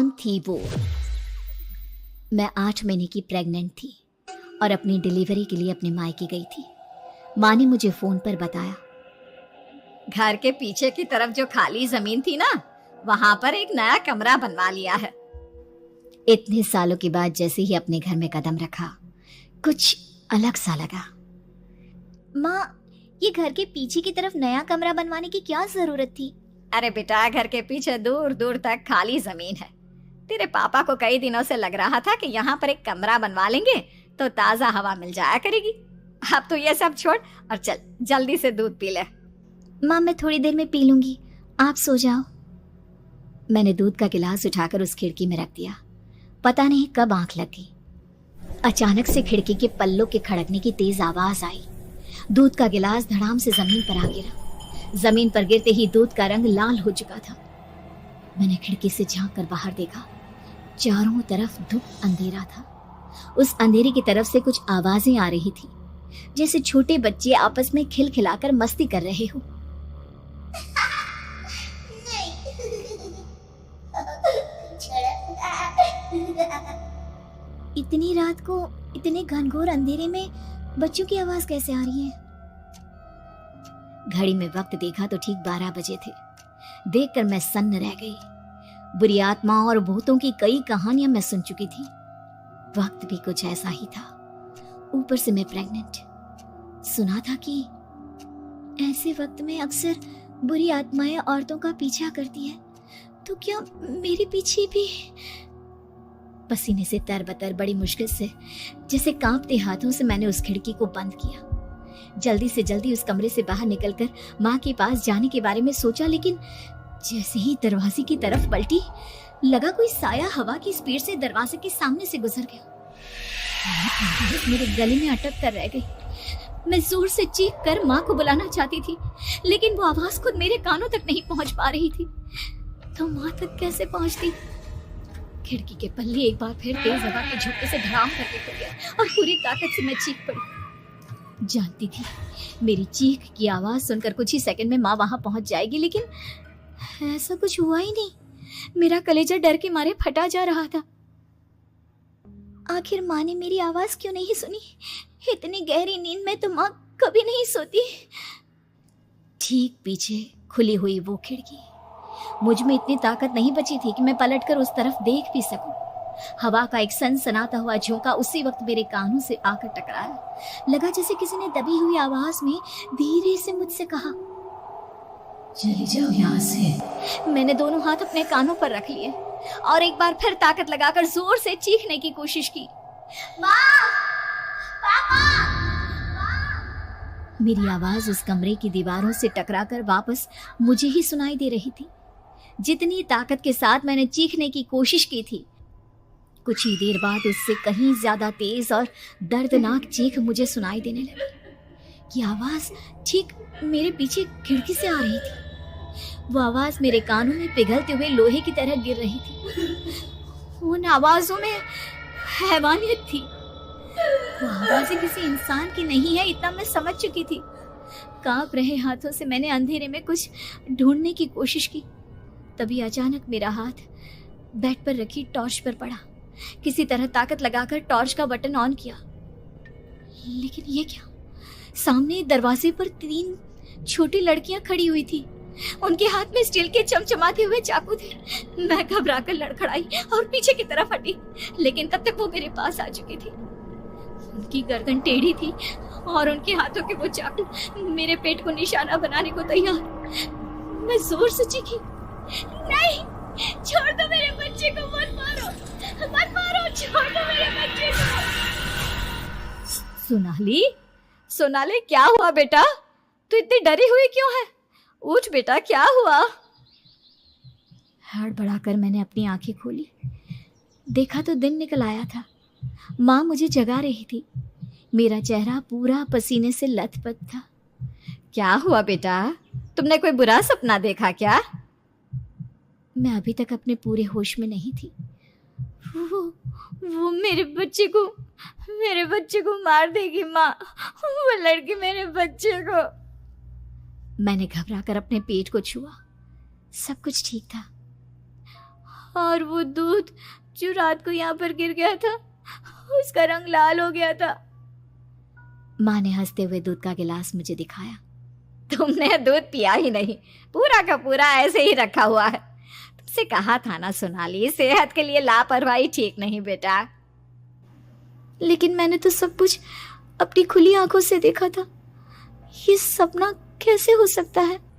कौन थी वो? मैं 8 महीने की प्रेग्नेंट थी और अपनी डिलीवरी के लिए अपने मायके गई थी। माँ ने मुझे फोन पर बताया, घर के पीछे की तरफ जो खाली जमीन थी ना, वहां पर एक नया कमरा बनवा लिया है। इतने सालों के बाद जैसे ही अपने घर में कदम रखा, कुछ अलग सा लगा। माँ, ये घर के पीछे की तरफ नया कमरा बनवाने की क्या जरूरत थी? अरे बेटा, घर के पीछे दूर दूर तक खाली जमीन है। तेरे पापा को कई दिनों से लग रहा था कि यहाँ पर एक कमरा बनवा लेंगे तो ताजा हवा मिल जाया करेगी। अब तो ये सब छोड़ और चल जल्दी से दूध पी ले। माँ, मैं थोड़ी देर में पी लूंगी, आप सो जाओ। मैंने दूध का गिलास उठाकर उस खिड़की में रख दिया। पता नहीं कब आंख लगी। अचानक से खिड़की के पल्लों के खड़कने की तेज आवाज आई। दूध का गिलास धड़ाम से जमीन पर आ गिरा। जमीन पर गिरते ही दूध का रंग लाल हो चुका था। मैंने खिड़की से झांक कर बाहर देखा। चारों तरफ धुप अंधेरा था। उस अंधेरे की तरफ से कुछ आवाजें आ रही थी, जैसे छोटे बच्चे आपस में खिलखिलाकर मस्ती कर रहे हो। इतनी रात को इतने घनघोर अंधेरे में बच्चों की आवाज कैसे आ रही है? घड़ी में वक्त देखा तो ठीक 12 बजे थे। देखकर मैं सन्न रह गई। बुरी आत्माओं और भूतों की कई कहानियां मैं सुन चुकी थी। वक्त भी कुछ ऐसा ही था। ऊपर से मैं प्रेग्नेंट। सुना था कि ऐसे वक्त में अक्सर बुरी आत्माएं औरतों का पीछा करती है, तो क्या मेरे पीछे भी? पसीने से तरबतर बड़ी मुश्किल से, जैसे कांपते हाथों से मैंने उस खिड़की को बंद किया। जल्दी से जल्दी उस कमरे से बाहर निकलकर माँ के पास जाने के बारे में सोचा, लेकिन जैसे ही दरवाजे की तरफ पलटी, लगा कोई साया हवा की स्पीड से दरवाजे के सामने से गुजर गया। मेरे गले में अटक कर रह गई। मैं जोर से चीख कर माँ को बुलाना चाहती थी, लेकिन वो आवाज खुद मेरे कानों तक नहीं पहुंच पा रही थी। तो माँ तक कैसे पहुंचती? खिड़की के पल्ले एक बार फिर तेज हवा के झोंके से धड़ाम करके खुल गया और पूरी ताकत से मैं चीख पड़ी। जानती थी मेरी चीख की आवाज सुनकर कुछ ही सेकंड में माँ वहां पहुंच जाएगी, लेकिन ऐसा कुछ हुआ ही नहीं। मेरा कलेजा डर के मारे फटा जा रहा था। आखिर माँ ने मेरी आवाज क्यों नहीं सुनी? इतनी गहरी नींद में तो माँ कभी नहीं सोती। ठीक पीछे खुली हुई वो खिड़की। मुझ में इतनी ताकत नहीं बची थी कि मैं पलटकर उस तरफ देख भी सकूं। हवा का एक सनसनाता हुआ झोंका उसी वक्त मेरे कानों से आकर टकराया। लगा जैसे किसी ने दबी हुई आवाज में धीरे से मुझसे कहा, चली जाओ यहाँ से। मैंने दोनों हाथ अपने कानों पर रख लिए और एक बार फिर ताकत लगाकर जोर से चीखने की कोशिश की। माँ! पापा! मेरी आवाज उस कमरे की दीवारों से टकराकर वापस मुझे ही सुनाई दे रही थी। जितनी ताकत के साथ मैंने चीखने की कोशिश की थी, कुछ ही देर बाद उससे कहीं ज्यादा तेज और दर्दनाक चीख मुझे सुनाई देने लगी। ये आवाज ठीक मेरे पीछे खिड़की से आ रही थी। वो आवाज मेरे कानों में पिघलते हुए लोहे की तरह गिर रही थी। उन आवाजों में हैवानियत थी। वो आवाजें किसी इंसान की नहीं है, इतना मैं समझ चुकी थी। कांप रहे हाथों से मैंने अंधेरे में कुछ ढूंढने की कोशिश की। तभी अचानक मेरा हाथ बेड पर रखी टॉर्च पर पड़ा। किसी तरह ताकत लगाकर टॉर्च का बटन ऑन किया, लेकिन ये क्या? सामने दरवाजे पर 3 छोटी लड़कियां खड़ी हुई थी। उनके हाथ में स्टील के चमचमाते हुए चाकू थे। मैं घबराकर लड़खड़ाई और पीछे की तरफ हटी, लेकिन तब तक वो मेरे पास आ चुकी थी। उनकी गर्दन टेढ़ी थी और उनके हाथों के वो चाकू मेरे पेट को निशाना बनाने को तैयार। मैं जोर से चीखी, नहीं, छोड़ दो मेरे बच्चे को, मत मारो, मत मारो, छोड़ दो मेरे बच्चे को। सोनाली, सोनाली, क्या हुआ बेटा? तू इतनी डरी हुई क्यों है? उठ बेटा, क्या हुआ? हड़बड़ाकर मैंने अपनी आंखें खोली। देखा तो दिन निकल आया था। माँ मुझे जगा रही थी। मेरा चेहरा पूरा पसीने से लथपथ था। क्या हुआ बेटा? तुमने कोई बुरा सपना देखा क्या? मैं अभी तक अपने पूरे होश में नहीं थी। वो मेरे बच्चे को मार देगी माँ। वो लड़की मेरे बच्चे को। मैंने घबराकर अपने पेट को छुआ। सब कुछ ठीक था और वो दूध जो रात को यहाँ पर गिर गया था, उसका रंग लाल हो गया था। माँ ने हंसते हुए दूध का गिलास मुझे दिखाया। तुमने दूध पिया ही नहीं, पूरा का पूरा ऐसे ही रखा हुआ है। तुमसे कहा था ना सोनाली, सेहत के लिए लापरवाही ठीक नहीं बेटा। लेकिन मैंने तो सब कुछ अपनी खुली आंखों से देखा था। ये सपना कैसे हो सकता है?